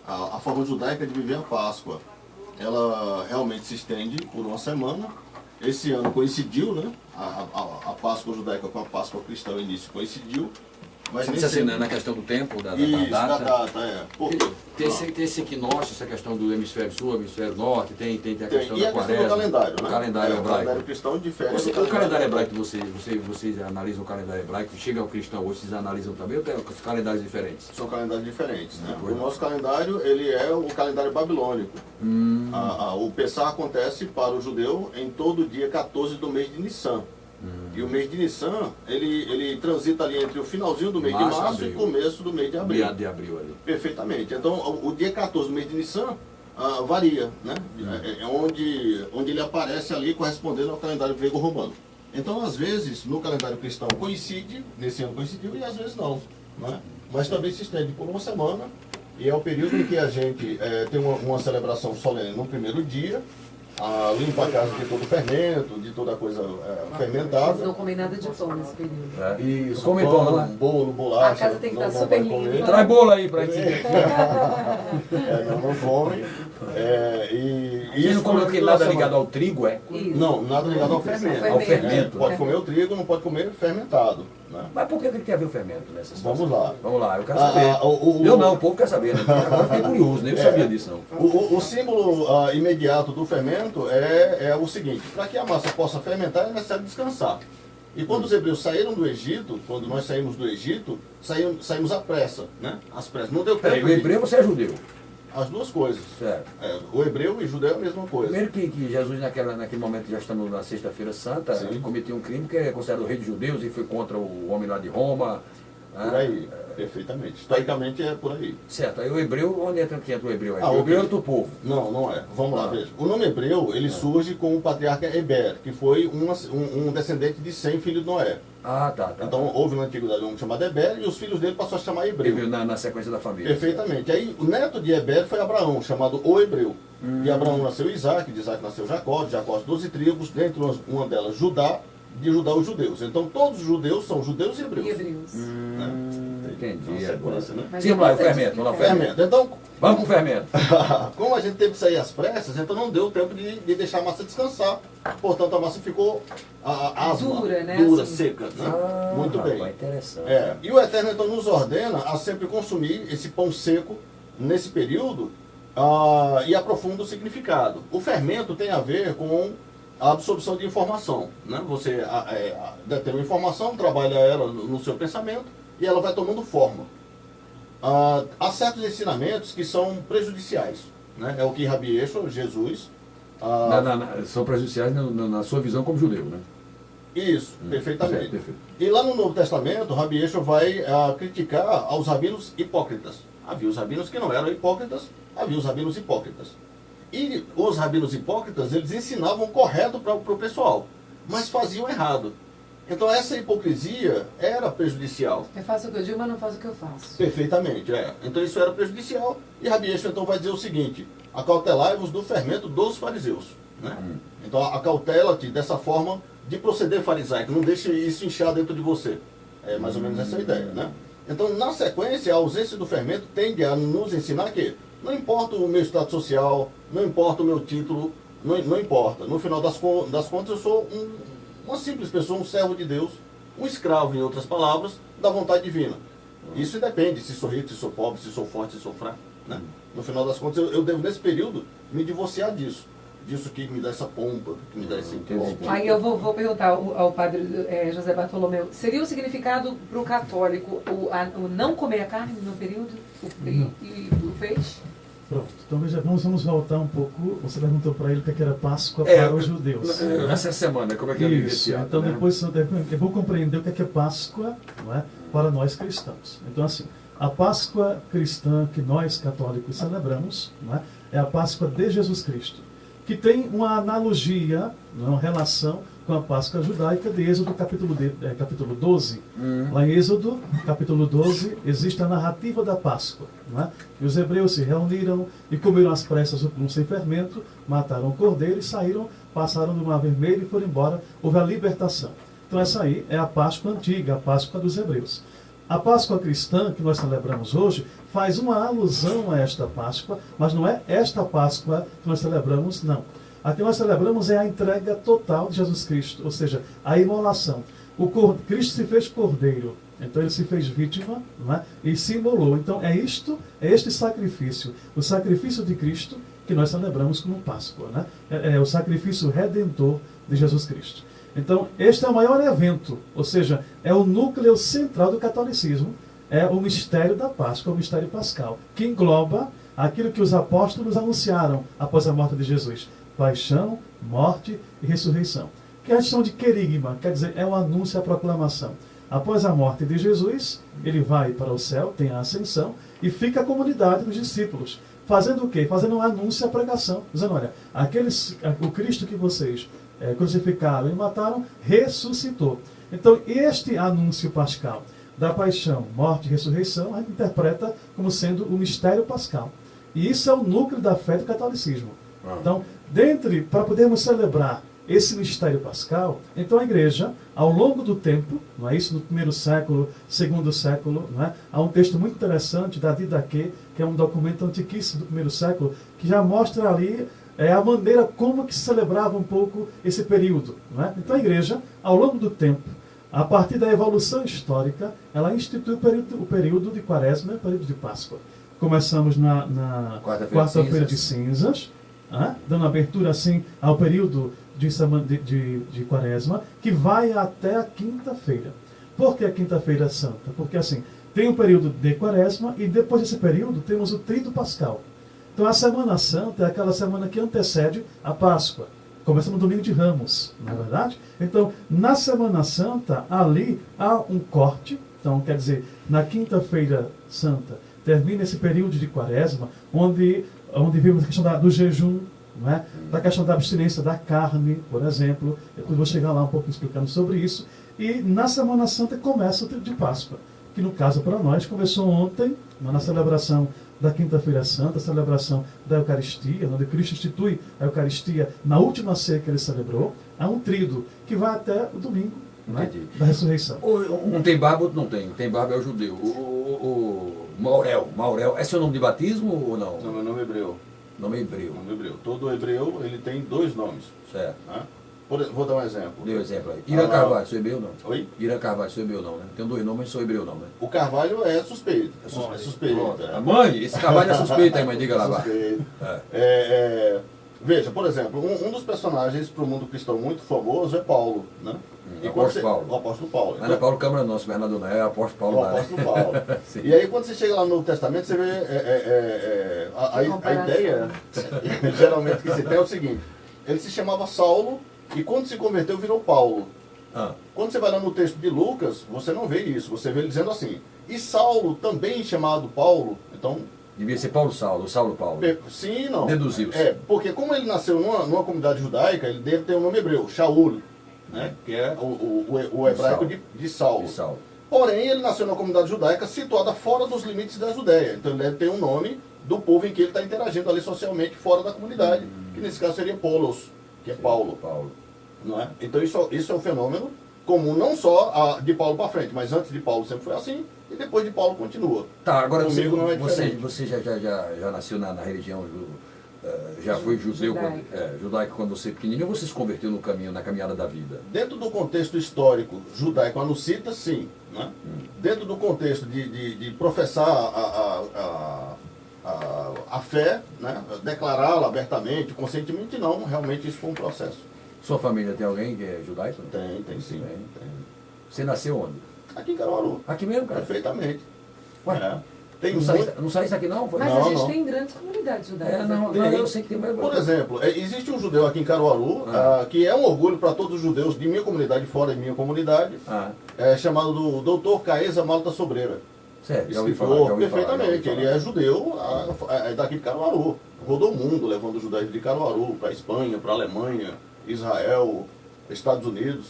a forma judaica de viver a Páscoa, ela realmente se estende por uma semana. Esse ano coincidiu, né? A Páscoa judaica com a Páscoa cristã, o início coincidiu. Mas Você disse assim, na questão do tempo, da isso, data? da data, é. Tem esse equinócio, essa questão do hemisfério sul, hemisfério norte, tem a questão E da a questão quaresma. do calendário, né? O calendário O hebraico. calendário cristão difere O calendário hebraico, vocês analisam o calendário hebraico, chega ao cristão hoje, vocês analisam também ou tem os calendários diferentes? São calendários diferentes, né? O nosso calendário, ele é o calendário babilônico. O Pessah acontece para o judeu em todo dia 14 do mês de Nissan. E o mês de Nissan, ele transita ali entre o finalzinho do mês de março e o começo do mês de abril. De abril ali. Perfeitamente. Então, o dia 14 do mês de Nissan varia, né? É onde ele aparece ali correspondendo ao calendário grego-romano. Então, às vezes, no calendário cristão coincide, nesse ano coincidiu, e às vezes não, né? Mas também se estende por uma semana, e é o período em que a gente tem uma celebração solene no primeiro dia, limpa a casa de todo o fermento, de toda a coisa fermentada. Eles não comem nada de pão nesse período. Isso, Come pão, pão, né? bolo, bolacha. A casa tem que estar não super vai comer. limpa. Traz bolo aí pra gente. Não comem. Vocês não comem aquele nada ligado ao trigo, é? Isso. Não, nada ligado ao fermento. Ao fermento. Pode comer o trigo, não pode comer fermentado. Né? Mas por que tem a ver o fermento nessa situação? Vamos lá. Eu quero saber. Eu não, o povo quer saber, né? Agora eu fiquei curioso, nem eu sabia disso não. O símbolo imediato do fermento é o seguinte: para que a massa possa fermentar é necessário descansar. E quando os hebreus saíram do Egito, quando nós saímos do Egito, saímos à pressa, né? Às pressas. Não deu tempo. Peraí, o hebreu você é judeu? As duas coisas. Certo. O hebreu e o judeu é a mesma coisa. Primeiro que Jesus, naquele momento, já estamos na Sexta-feira Santa, Sim. cometeu um crime que é considerado o rei dos judeus e foi contra o homem lá de Roma. Por aí, perfeitamente. Historicamente é por aí. Certo. Aí o hebreu, onde entra o hebreu aí? O O hebreu é outro povo. Não é. Vamos lá, veja. O nome hebreu, ele surge com o patriarca Eber, que foi um descendente de Sem, filho de Noé. Tá. Então houve na antiguidade um chamado Eber e os filhos dele passou a chamar Hebreu. Hebreu na sequência da família. Perfeitamente. Aí o neto de Eber foi Abraão, chamado o Hebreu. De Abraão nasceu Isaac, de Isaac nasceu Jacó, de Jacó as 12 tribos, dentre uma delas Judá, de Judá os judeus. Então todos os judeus são judeus e hebreus. E hebreus. Entendi. Sequência, né? Mas Sim, vai, o fermento. Vamos lá, o fermento. Fermento. Então, Vamos com o fermento. como a gente teve que sair às pressas, então não deu tempo de deixar a massa descansar. Portanto, a massa ficou asma, Dura, né? dura, Assim. seca. Né? Muito bem. Interessante. E o Eterno então nos ordena a sempre consumir esse pão seco nesse período e aprofunda o significado. O fermento tem a ver com a absorção de informação. Né? Você tem uma informação, trabalha ela no seu pensamento e ela vai tomando forma. Há certos ensinamentos que são prejudiciais. Né? É o que Rabi Yeshua, Jesus... São prejudiciais na sua visão como judeu, né? Isso, perfeitamente. Certo, perfeito. E lá no Novo Testamento, Rabi Yeshua vai criticar aos rabinos hipócritas. Havia os rabinos que não eram hipócritas, havia os rabinos hipócritas. E os rabinos hipócritas, eles ensinavam correto para o pessoal, mas faziam errado. Então essa hipocrisia era prejudicial. Eu faço o que eu digo, mas não faço o que eu faço. Perfeitamente, Então isso era prejudicial. E Rabi Yeshua então vai dizer o seguinte: acautelai-vos do fermento dos fariseus. Né? Então acautela-te dessa forma de proceder farisaico. Não deixe isso inchar dentro de você. É mais ou menos essa a ideia. Né? Então, na sequência, a ausência do fermento tende a nos ensinar que não importa o meu status social, não importa o meu título, não importa. No final das contas, eu sou uma simples pessoa, um servo de Deus, um escravo, em outras palavras, da vontade divina. Isso depende se sou rico, se sou pobre, se sou forte, se sou fraco. Né? No final das contas, eu devo, nesse período, me divorciar disso que me dá essa pompa, que me dá esse pompa. Aí eu vou perguntar ao padre José Bartolomeu, seria o significado para o católico o não comer a carne no período e o peixe? Pronto, então veja, vamos voltar um pouco. Você perguntou para ele o que era Páscoa para os judeus. Essa semana, como é que eu vivi esse ano? Então depois eu vou compreender o que é Páscoa, não é, para nós cristãos. Então assim, a Páscoa cristã que nós católicos celebramos, não é a Páscoa de Jesus Cristo, que tem uma analogia, uma relação com a Páscoa judaica de Êxodo capítulo 12. Lá em Êxodo capítulo 12 existe a narrativa da Páscoa. Não é? E os hebreus se reuniram e comeram às pressas o pão sem fermento, mataram o cordeiro e saíram, passaram no Mar Vermelho e foram embora. Houve a libertação. Então essa aí é a Páscoa antiga, a Páscoa dos hebreus. A Páscoa cristã que nós celebramos hoje faz uma alusão a esta Páscoa, mas não é esta Páscoa que nós celebramos, não. A que nós celebramos é a entrega total de Jesus Cristo, ou seja, a imolação. Cristo se fez cordeiro, então ele se fez vítima, não é? E se imolou. Então é este sacrifício, o sacrifício de Cristo que nós celebramos como Páscoa, né? É o sacrifício redentor de Jesus Cristo. Então este é o maior evento, ou seja, é o núcleo central do catolicismo, é o mistério da Páscoa, o mistério pascal, que engloba aquilo que os apóstolos anunciaram após a morte de Jesus: paixão, morte e ressurreição. Que a gente chama de querigma, quer dizer, é o anúncio, a proclamação. Após a morte de Jesus, ele vai para o céu, tem a ascensão, e fica a comunidade dos discípulos. Fazendo o quê? Fazendo um anúncio e a pregação. Dizendo, olha, o Cristo que vocês crucificaram e mataram, ressuscitou. Então, este anúncio pascal da paixão, morte e ressurreição, a gente interpreta como sendo o mistério pascal. E isso é o núcleo da fé do catolicismo. Então, para podermos celebrar esse mistério pascal, então a igreja, ao longo do tempo, não é isso, no primeiro século, segundo século, não é? Há um texto muito interessante da Didaquê, que é um documento antiquíssimo do primeiro século, que já mostra ali a maneira como que se celebrava um pouco esse período. Não é? Então a igreja, ao longo do tempo, a partir da evolução histórica, ela institui o período de Quaresma, o período de Páscoa. Começamos na quarta-feira de cinzas, dando abertura assim ao período de Quaresma, que vai até a quinta-feira. Por que a quinta-feira santa? Porque assim, tem um período de Quaresma e depois desse período temos o Tríduo Pascal. Então a Semana Santa é aquela semana que antecede a Páscoa. Começa no domingo de Ramos, não é verdade? Então, na Semana Santa, ali há um corte. Então, quer dizer, na quinta-feira santa, termina esse período de Quaresma, onde vimos a questão do jejum, não é? Da questão da abstinência da carne, por exemplo. Depois vou chegar lá um pouco explicando sobre isso. E na Semana Santa começa o Tríduo de Páscoa, que no caso para nós começou ontem, na celebração da Quinta-feira Santa, a celebração da Eucaristia, onde Cristo institui a Eucaristia na última ceia que ele celebrou. Há um tríduo que vai até o domingo, não é? Da ressurreição. Um tem barba, outro não tem. Tem barba é o judeu. O Maurel, é seu nome de batismo ou não? Não, meu nome é hebreu. Nome hebreu. Nome hebreu. Todo hebreu, ele tem dois nomes. Certo. Né? Vou dar um exemplo. Dê um exemplo aí. Irã Carvalho, sou hebreu não? Oi? Irã Carvalho, sou hebreu não, né? Tenho dois nomes, mas sou hebreu não, né? O Carvalho é suspeito. É suspeito. A mãe, esse Carvalho é suspeito aí, mãe, diga lá. Suspeito. Veja, por exemplo, um dos personagens para o mundo cristão muito famoso é Paulo, né? O apóstolo Paulo. O apóstolo Paulo. Não é Paulo Câmara não, Bernardo não, é o apóstolo Paulo. O apóstolo Paulo. E aí quando você chega lá no Novo Testamento, você vê a ideia, geralmente que se tem é o seguinte: ele se chamava Saulo e quando se converteu virou Paulo. Quando você vai lá no texto de Lucas, você não vê isso, você vê ele dizendo assim: e Saulo, também chamado Paulo, então... Devia ser Paulo Saulo, Saulo Paulo. Sim, não. Deduziu-se. Porque como ele nasceu numa comunidade judaica, ele deve ter um nome hebreu, Shaul, né? Que é o hebraico de Saulo. Porém, ele nasceu numa comunidade judaica situada fora dos limites da Judéia. Então ele deve ter um nome do povo em que ele está interagindo ali socialmente fora da comunidade, que nesse caso seria Polos, que é Paulo. Não é? Então isso é um fenômeno comum, não só de Paulo para frente, mas antes de Paulo sempre foi assim, e depois de Paulo continua. Tá, agora comigo não é diferente. Você já nasceu na religião, já foi judaico quando você é pequenininho, ou você se converteu no caminho, na caminhada da vida? Dentro do contexto histórico judaico anucita, sim. Né? Dentro do contexto de professar a fé, né? Declará-la abertamente, conscientemente, não. Realmente isso foi um processo. Sua família tem alguém que é judaico? Tem sim. Tem. Você nasceu onde? Aqui em Caruaru. Aqui mesmo, cara? Perfeitamente. Ué? Tem não saísse aqui não? Foi? Mas não, a gente não. tem grandes comunidades judaicas. Eu sei que tem mais. Por exemplo, existe um judeu aqui em Caruaru, que é um orgulho para todos os judeus de minha comunidade e fora de minha comunidade, chamado do Dr. Caesa Malta Sobreira. Certo, já ouvi Escritor, falar. Perfeitamente. Ele é judeu daqui de Caruaru. Rodou o mundo levando os judeus de Caruaru para a Espanha, para a Alemanha, Israel, Estados Unidos.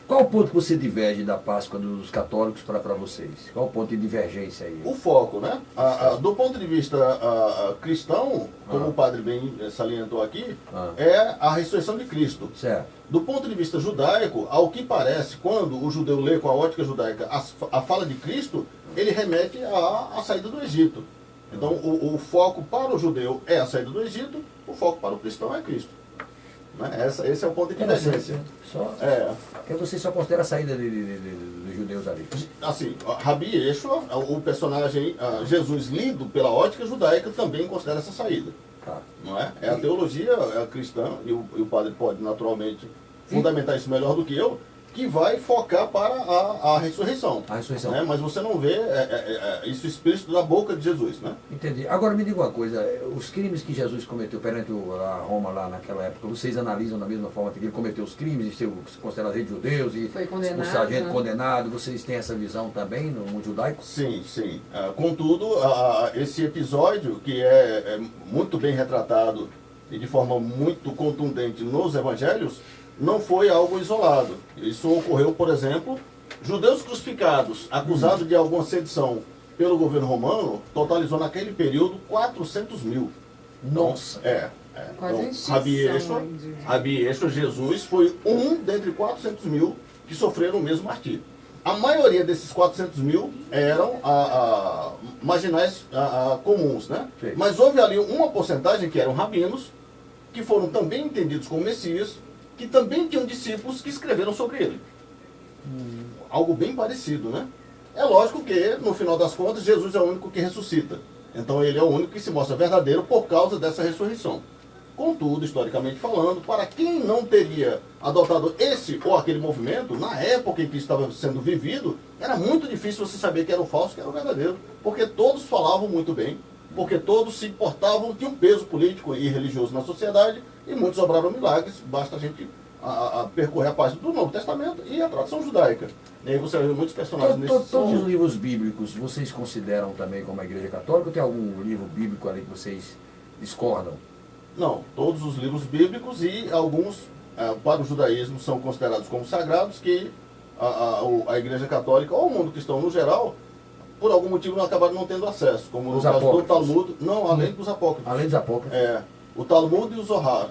Qual o ponto que você diverge da Páscoa dos católicos para vocês? Qual o ponto de divergência aí? O foco, né? Do ponto de vista cristão, como o padre bem salientou aqui, é a ressurreição de Cristo. Certo. Do ponto de vista judaico, ao que parece, quando o judeu lê com a ótica judaica a fala de Cristo, ele remete à saída do Egito. Então, o foco para o judeu é a saída do Egito, o foco para o cristão é Cristo. Né? Esse é o ponto de divergência. Porque você só considera a saída dos judeus ali. Assim, Rabi Yeshua, o personagem Jesus lido pela ótica judaica, também considera essa saída. Não é? É a teologia cristã, e o padre pode naturalmente fundamentar isso melhor do que eu, que vai focar para a ressurreição. A ressurreição. Né? Mas você não vê isso explícito da boca de Jesus. Né? Entendi. Agora me diga uma coisa, os crimes que Jesus cometeu perante a Roma lá naquela época, vocês analisam da mesma forma que ele cometeu os crimes, de ser considerado rei de judeus e expulsar gente, condenado, vocês têm essa visão também no mundo judaico? Sim, sim. Contudo, esse episódio, que é muito bem retratado e de forma muito contundente nos evangelhos, não foi algo isolado. Isso ocorreu, por exemplo, judeus crucificados, acusados de alguma sedição pelo governo romano, totalizou naquele período 400 mil. Nossa! Então, Rabi Yeshua, Jesus, foi um dentre 400 mil que sofreram o mesmo martírio. A maioria desses 400 mil eram marginais comuns, né? Mas houve ali uma porcentagem que eram rabinos, que foram também entendidos como Messias, que também tinham discípulos que escreveram sobre ele. Algo bem parecido, né? É lógico que, no final das contas, Jesus é o único que ressuscita. Então ele é o único que se mostra verdadeiro por causa dessa ressurreição. Contudo, historicamente falando, para quem não teria adotado esse ou aquele movimento, na época em que estava sendo vivido, era muito difícil você saber que era o falso, que era o verdadeiro. Porque todos falavam muito bem, porque todos se portavam, tinham um peso político e religioso na sociedade, e muitos obraram milagres, basta a gente percorrer a página do Novo Testamento e a tradição judaica. E aí você vê muitos personagens nesse sentido. Todos os livros bíblicos, vocês consideram também como a Igreja Católica, ou tem algum livro bíblico ali que vocês discordam? Não, todos os livros bíblicos e alguns, para o judaísmo, são considerados como sagrados, que a Igreja Católica, ou o mundo cristão no geral, por algum motivo acabaram não tendo acesso, como no caso do Talmud, não, além dos apócrifos. Além dos apócrifos? O Talmud e o Zohar.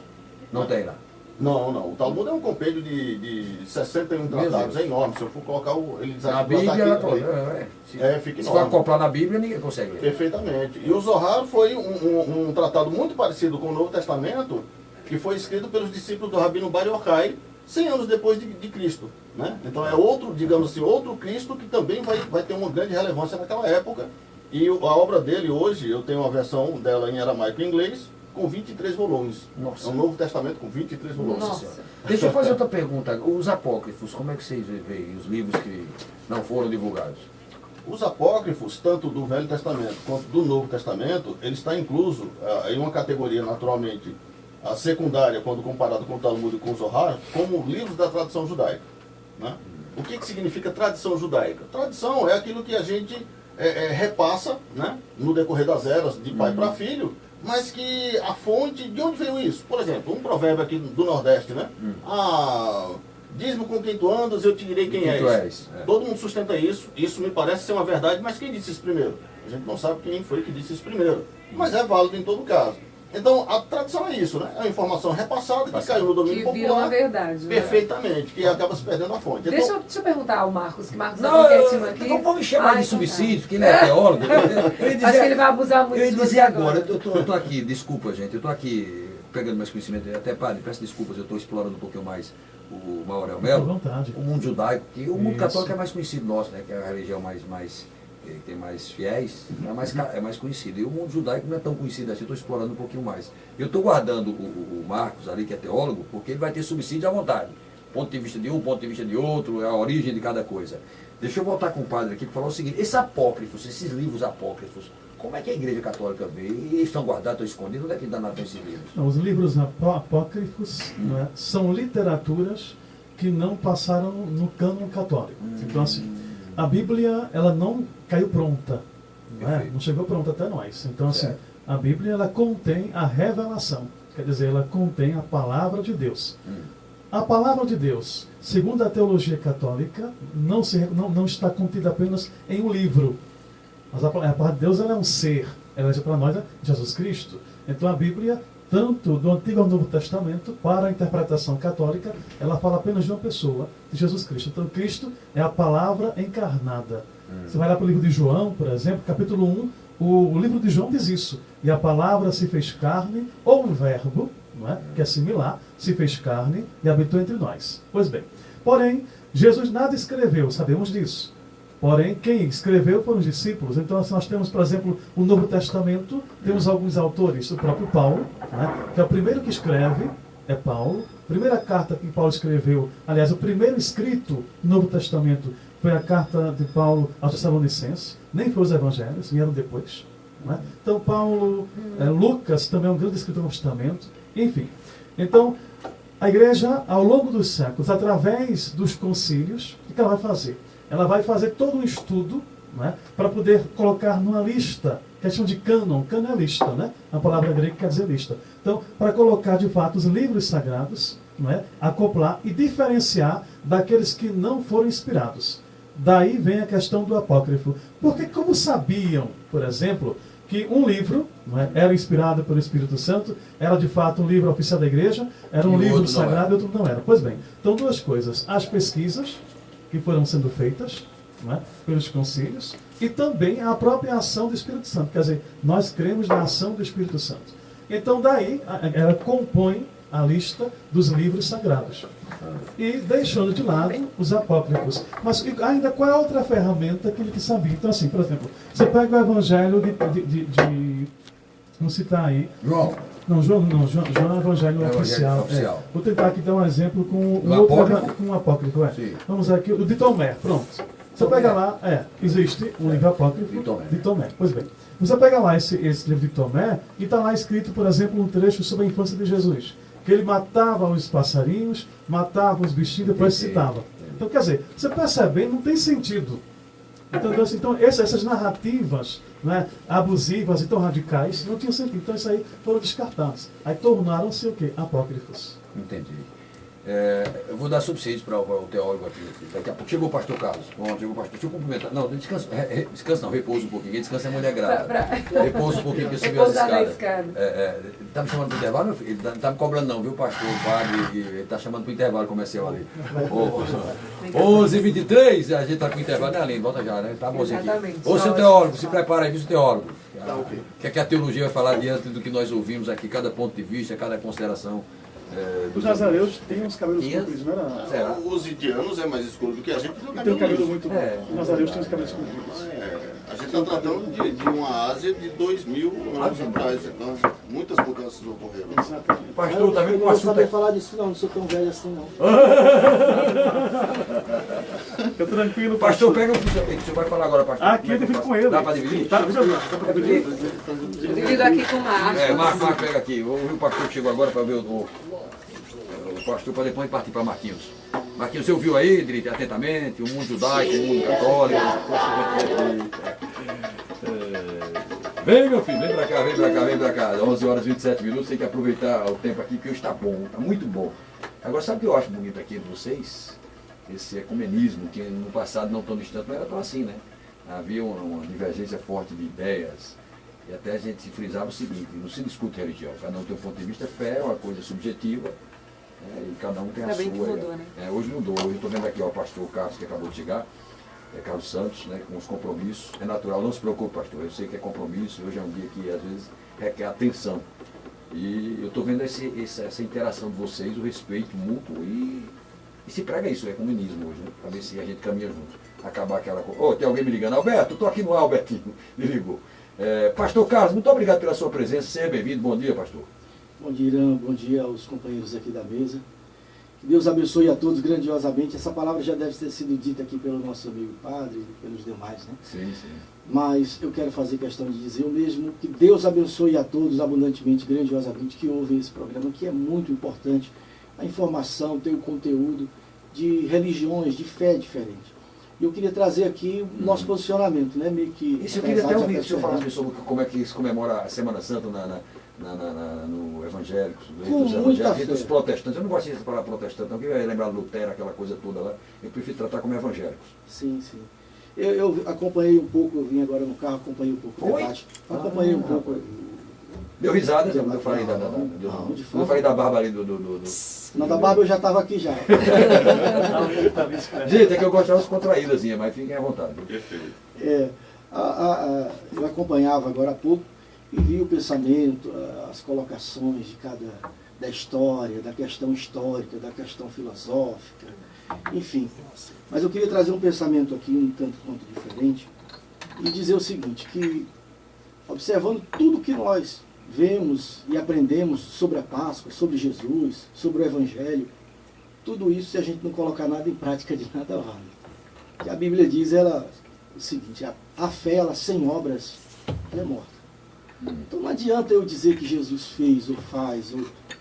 Não tem lá? Não. O Talmud é um compêndio de 61 tratados, é enorme. Se eu for colocar ele na Bíblia, fica enorme. Se for acoplar na Bíblia, ninguém consegue ler. Perfeitamente. E o Zohar foi um tratado muito parecido com o Novo Testamento, que foi escrito pelos discípulos do Rabino Bar Yochai, 100 anos depois de Cristo. Né? Então é outro, digamos assim, outro Cristo que também vai ter uma grande relevância naquela época. E a obra dele hoje, eu tenho uma versão dela em aramaico e inglês, com 23 volumes. Nossa. É um Novo Testamento com 23 volumes. Nossa. Deixa eu fazer outra pergunta. Os apócrifos, como é que vocês veem os livros que não foram divulgados? Os apócrifos, tanto do Velho Testamento quanto do Novo Testamento, ele está incluso em uma categoria naturalmente secundária, quando comparado com o Talmud e com o Zohar, como livros da tradição judaica. Né? O que significa tradição judaica? Tradição é aquilo que a gente repassa, né, no decorrer das eras, de pai para filho, mas que a fonte, de onde veio isso? Por exemplo, um provérbio aqui do Nordeste, né? Diz-me com quem tu andas, eu te direi quem és. Todo mundo sustenta isso, isso me parece ser uma verdade, mas quem disse isso primeiro? A gente não sabe quem foi que disse isso primeiro, mas é válido em todo caso. Então, a tradição é isso, né? É uma informação repassada que caiu no domínio popular. Que vira uma verdade. Perfeitamente, que acaba se perdendo a fonte. Deixa eu perguntar ao Marcos, que Marcos está quietinho aqui. Não vou me chamar de subsídio, porque ele é teólogo. Acho que ele vai abusar muito de você. Eu ia dizer agora, eu estou aqui, desculpa gente, eu estou aqui pegando mais conhecimento, até padre, peço desculpas, eu estou explorando um pouquinho mais o Maurel Melo, o mundo judaico, que o mundo católico é mais conhecido nosso, né? Que é a religião que tem mais fiéis, é mais conhecido. E o mundo judaico não é tão conhecido assim, eu estou explorando um pouquinho mais. Eu estou guardando o Marcos ali, que é teólogo, porque ele vai ter subsídio à vontade. Ponto de vista de um, ponto de vista de outro, a origem de cada coisa. Deixa eu voltar com o padre aqui para falar o seguinte, esses apócrifos, esses livros apócrifos, como é que a Igreja Católica vê? Eles estão guardados, estão escondidos? Onde é que danado esses livros? Não, os livros apócrifos são literaturas que não passaram no cânon católico. Então, assim, a Bíblia, ela não caiu pronta, não chegou pronta até nós. Então, assim, a Bíblia, ela contém a revelação, quer dizer, ela contém a palavra de Deus. a palavra de Deus, segundo a teologia católica, não está contida apenas em um livro. Mas a palavra de Deus ela é um ser, ela é para nós Jesus Cristo. Então a Bíblia, tanto do Antigo ao Novo Testamento, para a interpretação católica, ela fala apenas de uma pessoa, de Jesus Cristo. Então Cristo é a palavra encarnada. Você vai lá para o livro de João, por exemplo, capítulo 1, o livro de João diz isso. E a palavra se fez carne, ou o verbo, não é? Que é similar, se fez carne e habitou entre nós. Pois bem, porém, Jesus nada escreveu, sabemos disso. Porém, quem escreveu foram os discípulos. Então, assim, nós temos, por exemplo, o Novo Testamento, temos alguns autores, o próprio Paulo, né, que é o primeiro que escreve, é Paulo. Primeira carta que Paulo escreveu, aliás, o primeiro escrito no Novo Testamento foi a carta de Paulo aos Tessalonicenses, nem foi os evangelhos, vieram depois. Né? Então, Paulo, Lucas também é um grande escritor do Novo Testamento, enfim. Então, a igreja, ao longo dos séculos, através dos concílios, o que ela vai fazer? Ela vai fazer todo um estudo, né, para poder colocar numa lista, que eles chamam de cânon. Cânon é lista, né? A palavra grega quer dizer lista. Então, para colocar de fato os livros sagrados, né, acoplar e diferenciar daqueles que não foram inspirados. Daí vem a questão do apócrifo. Porque como sabiam, por exemplo, que um livro, não é, era inspirado pelo Espírito Santo, era de fato um livro oficial da igreja, era um livro sagrado e outro não era. Pois bem, então duas coisas. As pesquisas que foram sendo feitas, não é, pelos concílios, e também a própria ação do Espírito Santo. Quer dizer, nós cremos na ação do Espírito Santo. Então daí ela compõe a lista dos livros sagrados. E deixando de lado os apócrifos. Mas ainda qual é a outra ferramenta que ele sabia? Então assim, por exemplo, você pega o Evangelho de vamos citar aí. João. João é o Evangelho oficial. Vou tentar aqui dar um exemplo com um apócrifo. Vamos aqui, o de Tomé, pronto. Você pega lá, existe um livro apócrifo de Tomé. Pois bem, você pega lá esse livro de Tomé e está lá escrito, por exemplo, um trecho sobre a infância de Jesus. Que ele matava os passarinhos, matava os bichinhos, depois citava. Então, quer dizer, você percebe, não tem sentido. Então essas narrativas, né, abusivas e tão radicais não tinham sentido. Então isso aí foram descartados. Aí tornaram-se o quê? Apócrifos. Entendi. Eu vou dar subsídios para o teólogo aqui. Daqui a pouco chegou o pastor Carlos. Bom, chegou o pastor. Deixa eu cumprimentar. Não, descansa. Descansa não, repousa um pouquinho. Quem descansa é a mulher grávida. Repousa um pouquinho que subiu as escadas. Tá me chamando para o intervalo, meu filho? Ele não está me cobrando não, viu, pastor? O padre, ele está chamando para o intervalo comercial ali. 11h23, a gente está com o intervalo, né, Aline? Volta já, né? Tá bonzinho aqui. Ô, seu teólogo, se prepara aí, viu, seu teólogo? O que é que a teologia vai falar diante do que nós ouvimos aqui, cada ponto de vista, cada consideração? Os nazareus têm uns cabelos compridos, não era? Os indianos é mais escuro do que a gente. Tem um cabelo muito bom. Os nazareus têm os cabelos compridos. A gente está tratando de uma Ásia de 2000 anos atrás. Então, muitas mudanças ocorreram. Exatamente. Pastor, tá vendo que o assunto é falar disso, não sou tão velho assim, não. Fica tranquilo, pastor. Pega o que o senhor vai falar agora, pastor. Aqui eu divido com ele. Dá para dividir? Dá para dividir. Eu divido aqui com o Marcos. Marcos, pega aqui. O pastor que chegou agora para ver o pastor, para depois partir para Marquinhos. Marquinhos, você ouviu aí, Drit, atentamente, o mundo judaico, o mundo católico. Vem, meu filho, vem pra cá. 11h27, tem que aproveitar o tempo aqui, porque hoje está bom, está muito bom. Agora, sabe o que eu acho bonito aqui de vocês? Esse ecumenismo, que no passado não tão distante não era tão assim, né? Havia uma divergência forte de ideias, e até a gente frisava o seguinte: não se discute religião, cada um tem um ponto de vista, fé é uma coisa subjetiva, e cada um tem a sua. Mudou, né? Hoje mudou. Hoje eu estou vendo aqui o pastor Carlos, que acabou de chegar, Carlos Santos, né, com os compromissos. É natural, não se preocupe, pastor. Eu sei que é compromisso. Hoje é um dia que às vezes requer atenção. E eu estou vendo essa interação de vocês, o respeito mútuo e se prega isso, é comunismo hoje, né? Para ver se a gente caminha junto. Acabar aquela coisa. Tem alguém me ligando? Alberto, estou aqui no ar, Albertinho. Me ligou. Pastor Carlos, muito obrigado pela sua presença. Seja bem-vindo. Bom dia, pastor. Bom dia, Irã. Bom dia aos companheiros aqui da mesa. Que Deus abençoe a todos grandiosamente. Essa palavra já deve ter sido dita aqui pelo nosso amigo padre e pelos demais, né? Sim. Mas eu quero fazer questão de dizer o mesmo, que Deus abençoe a todos abundantemente, grandiosamente, que ouvem esse programa, que é muito importante. A informação, tem o conteúdo de religiões, de fé diferente. E eu queria trazer aqui o nosso posicionamento, né? Meio que. Isso eu queria até ouvir o senhor falar sobre como é que se comemora a Semana Santa no evangélico, dos evangélicos e dos protestantes. Eu não gosto de falar protestante, não, porque eu ia lembrar Lutero, aquela coisa toda lá. Eu prefiro tratar como evangélicos. Sim, sim. Eu acompanhei um pouco, eu vim agora no carro, acompanhei um pouco o debate. Acompanhei um pouco. Deu risada quando eu falei eu falei da barba ali Não, da barba eu já estava aqui já. Gente, é que eu gostava das contraídas, mas fiquem à vontade. Perfeito. Eu acompanhava agora há pouco e vi o pensamento, as colocações da história, da questão histórica, da questão filosófica, enfim. Mas eu queria trazer um pensamento aqui um tanto quanto diferente e dizer o seguinte, que observando tudo que nós vemos e aprendemos sobre a Páscoa, sobre Jesus, sobre o Evangelho, tudo isso, se a gente não colocar nada em prática, de nada vale. Que a Bíblia diz o seguinte, a fé, ela sem obras, ela é morta. Então não adianta eu dizer que Jesus fez ou faz,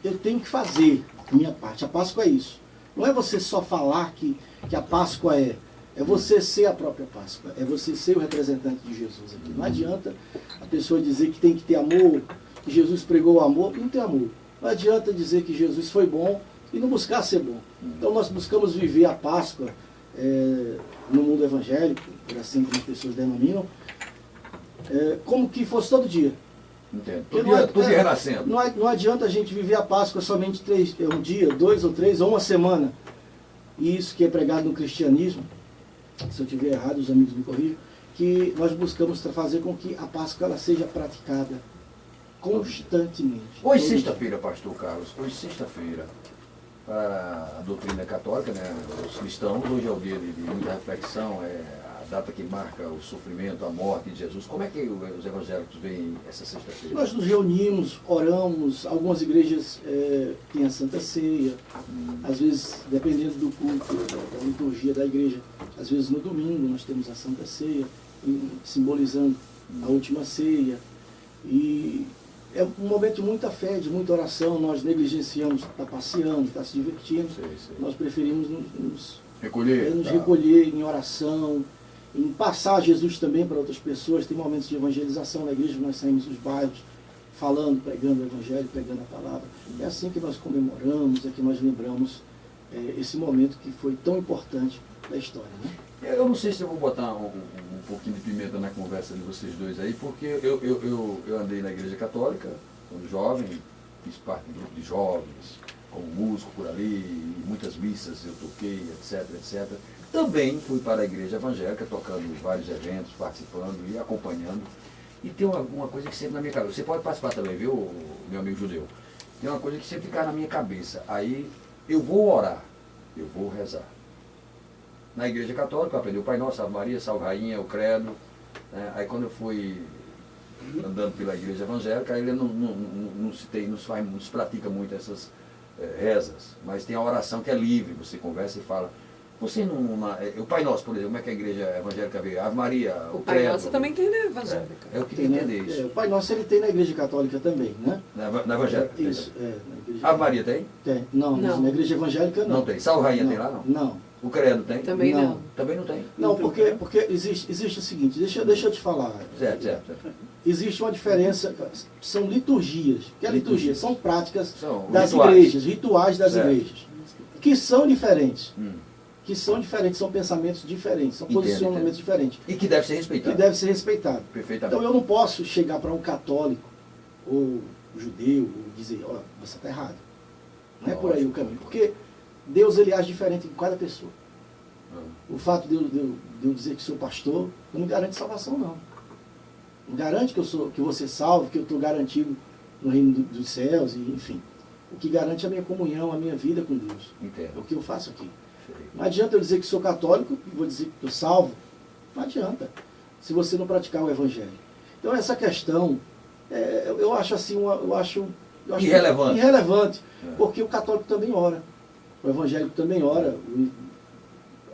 eu tenho que fazer a minha parte. A Páscoa é isso. Não é você só falar que a Páscoa é você ser a própria Páscoa, é você ser o representante de Jesus aqui. Não adianta a pessoa dizer que tem que ter amor, que Jesus pregou o amor e não tem amor. Não adianta dizer que Jesus foi bom e não buscar ser bom. Então nós buscamos viver a Páscoa no mundo evangélico, por assim como as pessoas denominam, como que fosse todo dia. Entendo. Todo dia renascendo. Não adianta a gente viver a Páscoa somente um dia, 2 ou 3, ou uma semana. E isso que é pregado no cristianismo, se eu estiver errado, os amigos me corrijam, que nós buscamos fazer com que a Páscoa ela seja praticada constantemente. Hoje, sexta-feira, pastor Carlos, hoje, sexta-feira, para a doutrina católica, né, os cristãos, hoje é o dia de muita reflexão, é a data que marca o sofrimento, a morte de Jesus. Como é que os evangélicos veem essa sexta-feira? Nós nos reunimos, oramos, algumas igrejas têm a Santa Ceia, às vezes, dependendo do culto, da liturgia da igreja, às vezes no domingo nós temos a Santa Ceia, simbolizando a última ceia. E é um momento de muita fé, de muita oração, nós negligenciamos estar passeando, estar se divertindo, nós preferimos nos recolher em oração, em passar Jesus também para outras pessoas. Tem momentos de evangelização na igreja, nós saímos dos bairros, falando, pregando o evangelho, pregando a palavra. É assim que nós comemoramos, é que nós lembramos esse momento que foi tão importante da história, né? Eu não sei se eu vou botar um pouquinho de pimenta na conversa de vocês dois aí, porque eu andei na igreja católica, quando jovem, fiz parte de um grupo de jovens, como músico por ali, muitas missas eu toquei, etc, etc. Também fui para a igreja evangélica, tocando vários eventos, participando e acompanhando. E tem uma coisa que sempre na minha cabeça, você pode participar também, viu, meu amigo judeu? Tem uma coisa que sempre fica na minha cabeça, aí eu vou orar, eu vou rezar. Na igreja católica eu aprendi o Pai Nosso, Salve Maria, Salve Rainha, o Credo, né? Aí quando eu fui andando pela igreja evangélica, ele não se pratica muito essas rezas, mas tem a oração que é livre, você conversa e fala. Você o Pai Nosso, por exemplo, como é que a igreja evangélica vê? Ave Maria, o Pai Credo, Nosso também tem na evangélica. Eu queria entender isso. O Pai Nosso ele tem na igreja católica também, né? Na evangélica? Isso, na igreja. Ave Maria tem? Tem. Não, na igreja evangélica não. Não tem. Salve Rainha tem lá, não? Não. O Credo tem? Também não. Também não tem? Não, porque existe o seguinte, deixa eu te falar. Certo. Existe uma diferença, são liturgias. O que é liturgia? São práticas das rituais. igrejas, rituais das igrejas, que são diferentes. Que são diferentes, são pensamentos diferentes, são posicionamentos diferentes. E que deve ser respeitado. Que deve ser respeitado. Perfeitamente. Então eu não posso chegar para um católico ou judeu e dizer, ó, você está errado. Não é por aí o caminho. Porque Deus ele age diferente em cada pessoa. O fato de eu dizer que sou pastor não me garante salvação, não. Não garante que eu vou ser salvo, que eu estou garantido no reino dos céus, e, enfim. O que garante é a minha comunhão, a minha vida com Deus. Entendo. É o que eu faço aqui. Não adianta eu dizer que sou católico e vou dizer que estou salvo. Não adianta, se você não praticar o evangelho. Então essa questão, eu acho assim, eu acho irrelevante, porque o católico também ora, o evangélico também ora.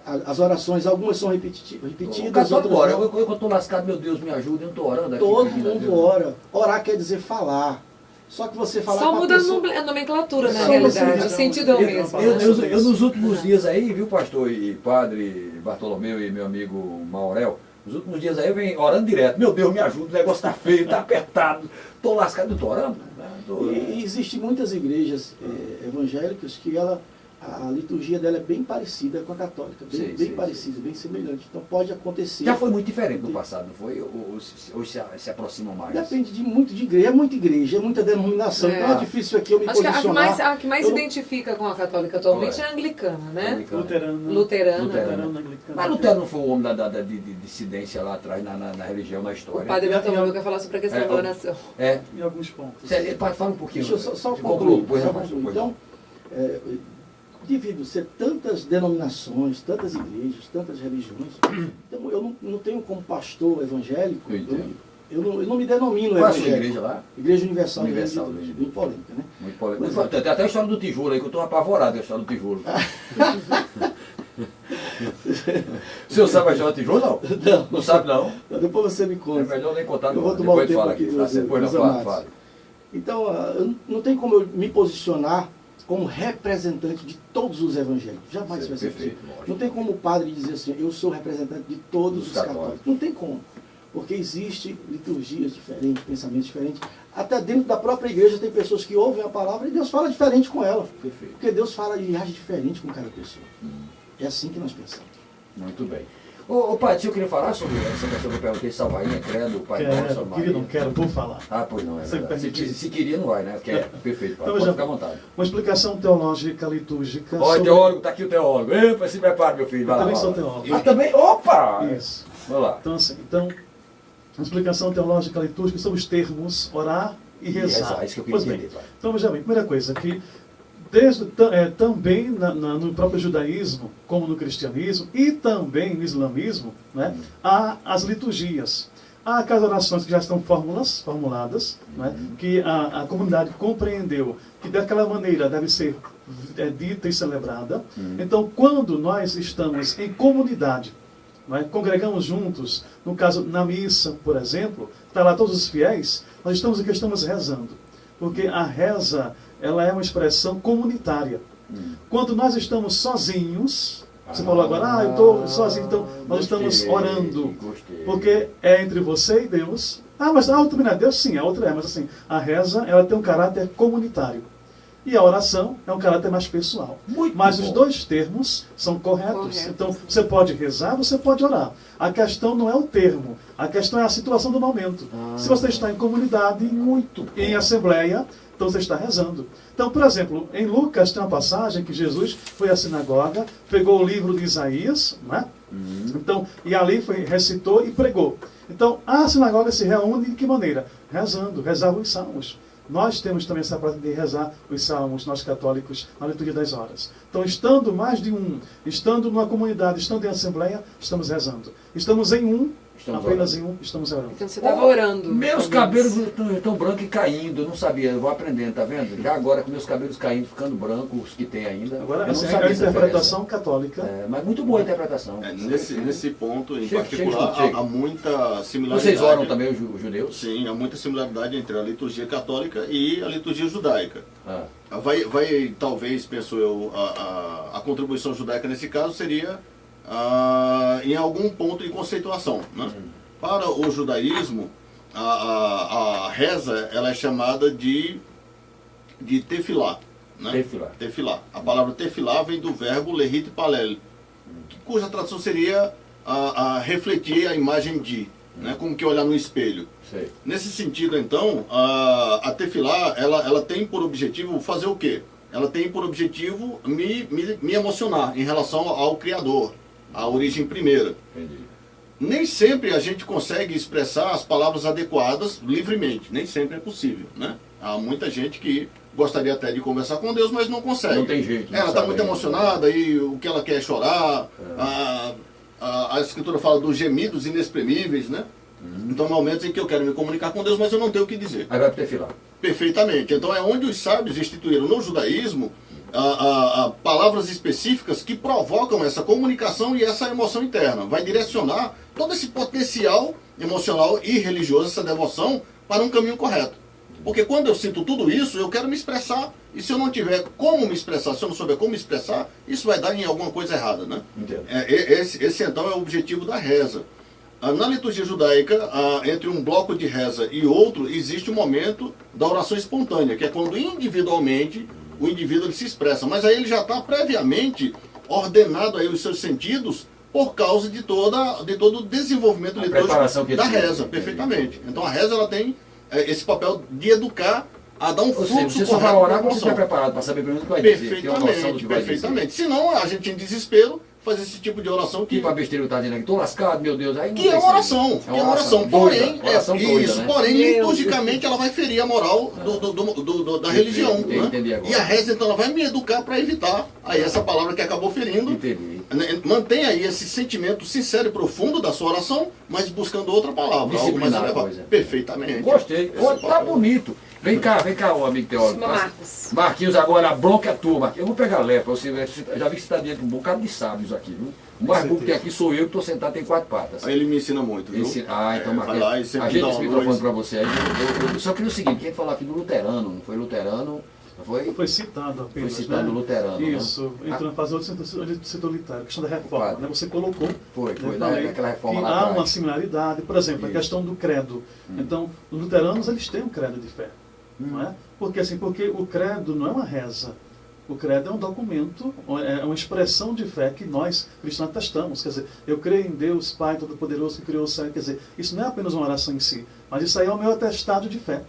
As orações, algumas são repetidas. O católico ora. Eu estou lascado, meu Deus, me ajude, eu não estou orando aqui. Todo mundo ora. Orar quer dizer falar. Só que você falar Só com a muda pessoa... a nomenclatura, na Só realidade. você- O sentido é o mesmo. Eu nos últimos dias aí, viu, pastor e padre Bartolomeu e meu amigo Maurel, nos últimos dias aí eu venho orando direto. Meu Deus, me ajuda, o negócio tá feio, tá apertado, tô lascado, eu tô orando. Né? E existem muitas igrejas evangélicas que a liturgia dela é bem parecida com a católica, bem parecida, bem semelhante. Então pode acontecer. Já foi muito diferente no passado, não foi? Ou se aproximam mais? Depende muito de igreja, é muita denominação. Então é difícil aqui eu me Acho que posicionar. a que mais se identifica com a católica atualmente é a anglicana, né? Luterana. Mas Lutero não foi o homem da dissidência lá atrás na religião, na O história. padre Bartolomeu quer falar sobre a questão da oração. Em alguns pontos. Fala um pouquinho. Deixa eu só concluir. concluir. Então, devido a ser tantas denominações, tantas igrejas, tantas religiões, então eu não tenho como pastor evangélico, eu não me denomino Qual é a sua evangélico. igreja lá? Igreja Universal, Universal, bem polêmica, né? Muito polêmico. Tem até a história do tijolo aí, que eu estou apavorado com a história do tijolo. O senhor sabe a história do tijolo, não? Não sabe, não? Depois você me É conta. melhor nem contar, Eu não. vou tomar Depois o tempo fala aqui aqui, dos- tá? Depois dos não fala, amados. fala. Então, não tem como eu me posicionar como representante de todos os evangélicos. Jamais Sim, vai ser perfeito, possível. lógico. Não tem como o padre dizer assim, eu sou representante de todos Dos os católicos. católicos. Não tem como. Porque existem liturgias diferentes, pensamentos diferentes. Até dentro da própria igreja tem pessoas que ouvem a palavra e Deus fala diferente com ela. Perfeito. Porque Deus fala e age diferente com cada pessoa. É assim que nós pensamos. Muito bem. Ô pai, se eu queria falar sobre essa questão que eu perguntei, salvainha, credo, pai nosso, Quero, Maria. queria, não quero, vou falar. Ah, pois não, é Você verdade. permite? Se queria, não vai, né? Quer. Perfeito, pai. Então, Pode já- ficar à vontade. Uma explicação teológica litúrgica. Olha, sobre- teólogo, tá aqui o teólogo. Epa, se prepara, meu filho. Vai Eu lá, também vai sou lá. teólogo. Ah, também? Opa! Isso. Vamos lá. Então, assim, uma explicação teológica litúrgica sobre os termos orar e rezar. Isso que eu queria Pois bem, entender, pai. então veja bem, primeira coisa, que também no próprio judaísmo, como no cristianismo, e também no islamismo, né, há as liturgias. Há aquelas orações que já estão formuladas, né, que a comunidade compreendeu que daquela maneira deve ser dita e celebrada. Então, quando nós estamos em comunidade, congregamos juntos, no caso na missa, por exemplo, está lá todos os fiéis, nós estamos rezando. Porque a reza, ela é uma expressão comunitária. Quando nós estamos sozinhos, você falou agora, eu estou sozinho, então nós estamos orando. Porque é entre você e Deus. Mas a outra não é Deus? Sim, a outra é. Mas assim, a reza, ela tem um caráter comunitário. E a oração é um caráter mais pessoal. Mas os dois termos são corretos. Então, você pode rezar, você pode orar. A questão não é o termo, a questão é a situação do momento. Se você está em comunidade, em assembleia, então você está rezando. Então, por exemplo, em Lucas tem uma passagem que Jesus foi à sinagoga, pegou o livro de Isaías, né? Então, e ali recitou e pregou. Então, a sinagoga se reúne de que maneira? Rezando, rezava os salmos. Nós temos também essa prática de rezar os salmos, nós católicos, na liturgia das horas. Então, estando mais de um, estando numa comunidade, estando em assembleia, estamos rezando. Estamos em um, apenas em um, estamos orando. Então você estava orando. Meus cabelos estão brancos e caindo, eu não sabia, eu vou aprendendo, tá vendo? Já agora com meus cabelos caindo, ficando brancos, os que tem ainda. Agora, eu não assim, sabia a essa interpretação diferença. católica. Mas muito boa a interpretação. Nesse ponto em Chega, particular, chega. há muita similaridade. Vocês oram também os judeus? Sim, há muita similaridade entre a liturgia católica e a liturgia judaica. Ah. Vai talvez, penso eu, a contribuição judaica nesse caso seria em algum ponto de conceituação, né? Para o judaísmo, a reza ela é chamada de tefilá. Né? Tefilá. A palavra tefilá vem do verbo lerit palel, cuja tradução seria refletir a imagem de, né? Como que olhar no espelho. Sei. Nesse sentido, então, a tefilá ela tem por objetivo fazer o quê? Ela tem por objetivo me emocionar em relação ao Criador, à origem primeira. Entendi. Nem sempre a gente consegue expressar as palavras adequadas livremente. Nem sempre é possível, né? Há muita gente que gostaria até de conversar com Deus, mas não consegue. Não tem jeito. Ela está muito emocionada e o que ela quer é chorar. A Escritura fala dos gemidos inexprimíveis, né? Então, há momentos em que eu quero me comunicar com Deus, mas eu não tenho o que dizer. Aí vai pro tefilá. Perfeitamente. Então, é onde os sábios instituíram no judaísmo palavras específicas que provocam essa comunicação e essa emoção interna. Vai direcionar todo esse potencial emocional e religioso, essa devoção, para um caminho correto. Porque quando eu sinto tudo isso, eu quero me expressar. E se eu não tiver como me expressar, se eu não souber como me expressar, isso vai dar em alguma coisa errada, né? Entendo. Esse então é o objetivo da reza. Na liturgia judaica, entre um bloco de reza e outro, existe um momento da oração espontânea, que é quando individualmente o indivíduo ele se expressa. Mas aí ele já está previamente ordenado aí os seus sentidos por causa de todo o desenvolvimento litúrgico da reza, perfeitamente. Então a reza ela tem esse papel de educar a dar um fluxo você só vai orar quando você estiver preparado para saber primeiro o que vai dizer. Ter uma noção do que vai dizer. Perfeitamente. Senão a gente em desespero faz esse tipo de oração que... Tipo a besteira que está dizendo aqui, estou lascado, meu Deus. Aí que é uma oração. Que é uma oração. Porém, doida, né? Porém, liturgicamente ela vai ferir a moral da religião. Entendi agora. E a reza, então, ela vai me educar para evitar aí essa palavra que acabou ferindo. Entendi. Mantém aí esse sentimento sincero e profundo da sua oração, mas buscando outra palavra, algo mais elevado. Perfeitamente. Gostei. Tá bonito. Vem cá, ô amigo teólogo. Marcos. Marquinhos, agora a bronca é tua, Marquinhos. Eu vou pegar leve pra você ver. Já vi que você está diante de um bocado de sábios aqui, viu? O mais burro que tem aqui sou eu que estou sentado, tem 4 patas. Aí ele me ensina muito, viu? Então, Marquinhos, ajeita esse microfone para você aí. Eu só queria o seguinte, quem falou aqui do luterano, não foi luterano... Foi citado apenas. Foi citado, né? Luterano. Isso, né? entrando fazer outro setor literário, questão da reforma. Né? Você colocou. Foi naquela reforma que lá há atrás. uma similaridade, por exemplo, a questão do credo. Então, os luteranos eles têm um credo de fé. Não é? Porque o credo não é uma reza. O credo é um documento, é uma expressão de fé que nós, cristãos, atestamos. Quer dizer, eu creio em Deus, Pai Todo-Poderoso, que criou o céu. Quer dizer, isso não é apenas uma oração em si, mas isso aí é o meu atestado de fé.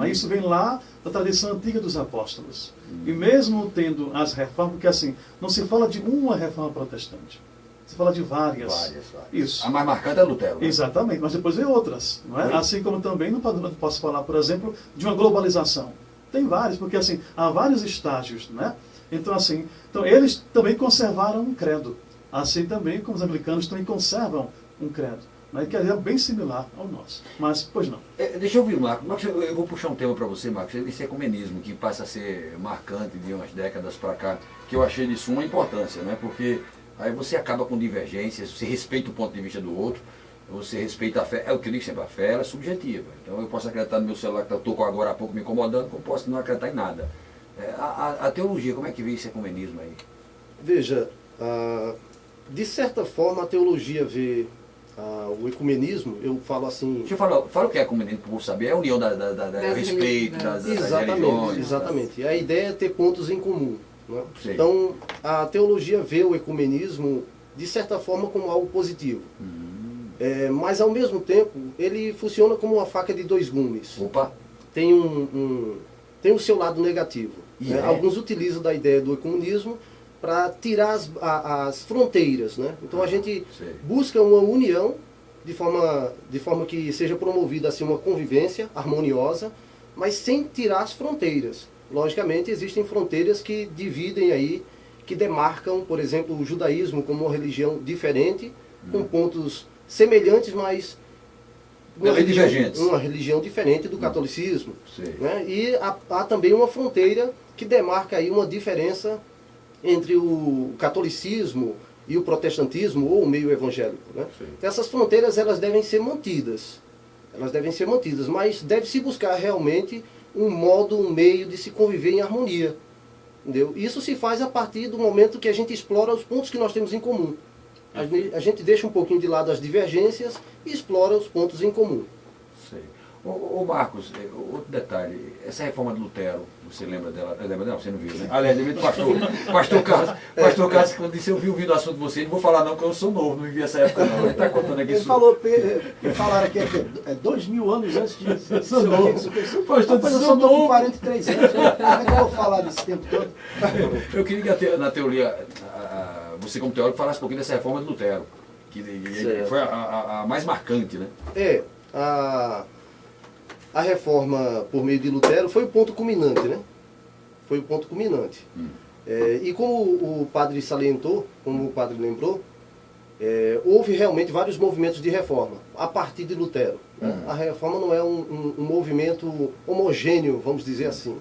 Isso vem lá da tradição antiga dos apóstolos. E mesmo tendo as reformas, porque assim, não se fala de uma reforma protestante. Se fala de várias. Isso. A mais marcante é Lutero. Né? Exatamente, mas depois vem outras. Não é? Assim como também não posso falar, por exemplo, de uma globalização. Tem vários, porque assim, há vários estágios, né? Então, assim, eles também conservaram um credo. Assim também como os americanos também conservam um credo. Né? Que é bem similar ao nosso. Mas, pois não. Deixa eu ouvir, Marcos. Marcos, eu vou puxar um tema para você, Marcos. Esse ecumenismo que passa a ser marcante de umas décadas para cá, que eu achei de suma importância, né? Porque aí você acaba com divergências, você respeita o ponto de vista do outro, você respeita a fé. É o que eu digo sempre, a fé ela é subjetiva. Então eu posso acreditar no meu celular que eu estou agora há pouco me incomodando, como posso não acreditar em nada. A teologia, como é que vê esse ecumenismo aí? Veja, de certa forma a teologia vê o ecumenismo, eu falo assim... Deixa eu falar, fala o que é ecumenismo para o povo saber, é a união respeito das religiões. Exatamente. A ideia é ter pontos em comum. Né? Então, a teologia vê o ecumenismo, de certa forma, como algo positivo. Mas, ao mesmo tempo, ele funciona como uma faca de 2 gumes. Opa! Tem o seu lado negativo. Né? Alguns utilizam da ideia do ecumenismo para tirar as fronteiras. Né? Então, a gente busca uma união de forma que seja promovida assim, uma convivência harmoniosa, mas sem tirar as fronteiras. Logicamente, existem fronteiras que dividem aí, que demarcam, por exemplo, o judaísmo como uma religião diferente, com pontos semelhantes, mas uma religião diferente do catolicismo. Né? E há também uma fronteira que demarca aí uma diferença entre o catolicismo e o protestantismo, ou o meio evangélico. Né? Então, essas fronteiras elas devem ser mantidas. Mas deve-se buscar realmente um modo, um meio de se conviver em harmonia. Entendeu? Isso se faz a partir do momento que a gente explora os pontos que nós temos em comum. A gente deixa um pouquinho de lado as divergências e explora os pontos em comum. Sei. Ô Marcos, outro detalhe, essa reforma de Lutero, você lembra dela? Não, você não viu, né? Aliás, pastor Carlos, quando disse eu vi o vídeo do assunto de você, não vou falar não, porque eu sou novo, não vivi essa época não. Ele está contando aqui ele isso. falou, falaram aqui, 2000 anos antes de sou novo. Pastor, eu sou novo com 43 anos, como é que eu vou falar desse tempo todo? Eu queria que na teoria, você como teórico falasse um pouquinho dessa reforma de Lutero, que foi a mais marcante, né? A reforma por meio de Lutero foi o ponto culminante, né? Foi o ponto culminante. E como o padre salientou, como o padre lembrou, houve realmente vários movimentos de reforma a partir de Lutero. Né? A reforma não é um movimento homogêneo, vamos dizer assim.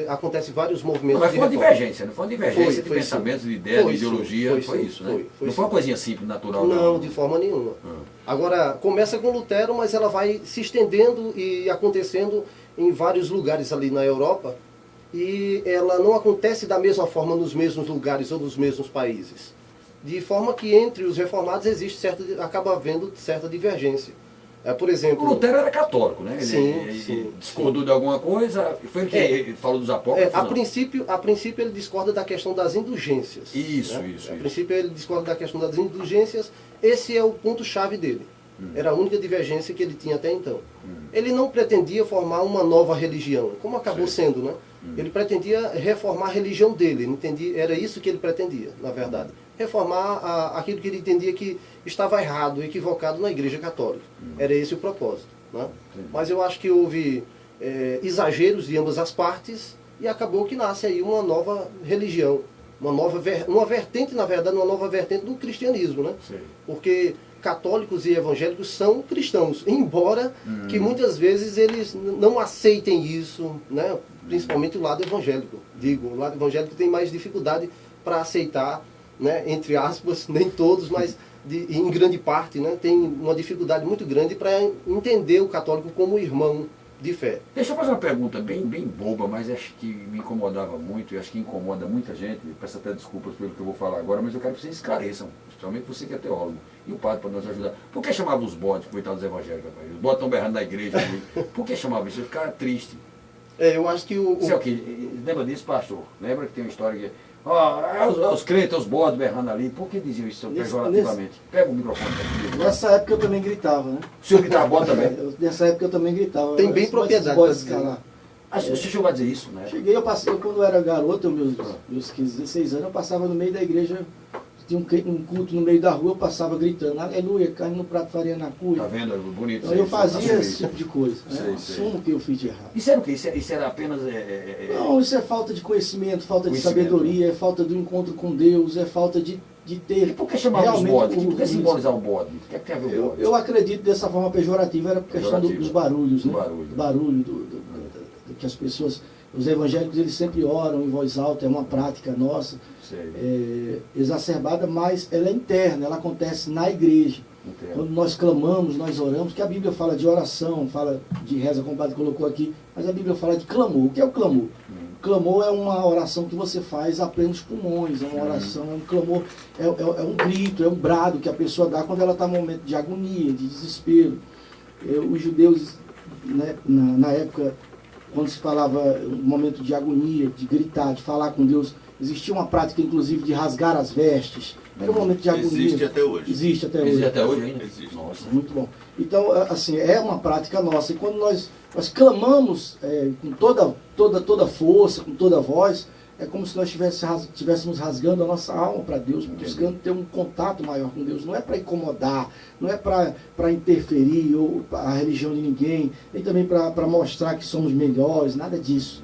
Acontece vários movimentos mas de foi reforma. Uma divergência, não foi uma divergência de pensamentos, de ideias, de ideologia, foi isso, né? Não foi uma coisinha simples, natural. Não, de forma nenhuma. Agora, começa com Lutero, mas ela vai se estendendo e acontecendo em vários lugares ali na Europa, e ela não acontece da mesma forma nos mesmos lugares ou nos mesmos países. De forma que entre os reformados acaba havendo certa divergência. Por exemplo... O Lutero era católico, né? Sim. Discordou de alguma coisa, foi o que ele falou dos apócrifos? A princípio ele discorda da questão das indulgências. Isso. A princípio ele discorda da questão das indulgências, esse é o ponto-chave dele. Era a única divergência que ele tinha até então. Ele não pretendia formar uma nova religião, como acabou sendo, né? Ele pretendia reformar a religião dele, era isso que ele pretendia, na verdade. Reformar aquilo que ele entendia que estava errado, equivocado na Igreja Católica. Era esse o propósito. Né? Mas eu acho que houve exageros de ambas as partes e acabou que nasce aí uma nova religião, uma vertente, na verdade, uma nova vertente do cristianismo. Né? Porque católicos e evangélicos são cristãos, embora que muitas vezes eles não aceitem isso, né? Principalmente o lado evangélico. O lado evangélico tem mais dificuldade para aceitar, né? Entre aspas, nem todos, mas em grande parte, né? Tem uma dificuldade muito grande para entender o católico como irmão de fé. Deixa eu fazer uma pergunta bem boba, mas acho que me incomodava muito e acho que incomoda muita gente. Peço até desculpas pelo que eu vou falar agora, mas eu quero que vocês esclareçam, principalmente você que é teólogo e o padre para nos ajudar. Por que chamava os bodes, coitados evangélicos? Os bodes estão berrando na igreja. Por que chamava isso? Eu ficava triste. Eu acho que o... Lembra disso, pastor? Lembra que tem uma história que... os crentes, os bodes berrando ali. Por que diziam isso pejorativamente? Pega o microfone. Nessa época eu também gritava, né? O senhor gritava bode também? Nessa época eu também gritava. Tem bem propriedade para dizer. Você chegou a dizer isso, né? Cheguei, eu quando eu era garoto, meus 15, 16 anos, eu passava no meio da igreja, tinha um culto no meio da rua, eu passava gritando, aleluia, carne no prato, farinha na cuia. Tá vendo? Bonito. Então eu fazia esse tipo de coisa. Assumo que eu fiz de errado. Isso era o quê? Isso era apenas... Não, isso é falta de conhecimento, falta de sabedoria, é falta do encontro com Deus, é falta de ter... E por que chamava os bodes? Por que simbolizar o bode? O que é que tem a ver o bode? Eu acredito dessa forma pejorativa, era por questão dos barulhos, né? Barulho do que as pessoas... Os evangélicos, eles sempre oram em voz alta, é uma prática nossa, exacerbada, mas ela é interna, ela acontece na igreja. Quando nós clamamos, nós oramos, que a Bíblia fala de oração, fala de reza, como o padre colocou aqui, mas a Bíblia fala de clamor. O que é o clamor? Clamor é uma oração que você faz a plenos pulmões, é uma oração, é um clamor, é um grito, é um brado que a pessoa dá quando ela está num momento de agonia, de desespero. Os judeus, né, na época, quando se falava um momento de agonia, de gritar, de falar com Deus, existia uma prática, inclusive, de rasgar as vestes. Era um momento de agonia. Existe até hoje. Existe até hoje. Existe até hoje ainda? Existe. Nossa. Muito bom. Então, assim, é uma prática nossa. E quando nós clamamos com toda força, com toda voz, é como se nós estivéssemos rasgando a nossa alma para Deus, buscando ter um contato maior com Deus. Não é para incomodar, não é para interferir ou a religião de ninguém, nem também para mostrar que somos melhores, nada disso.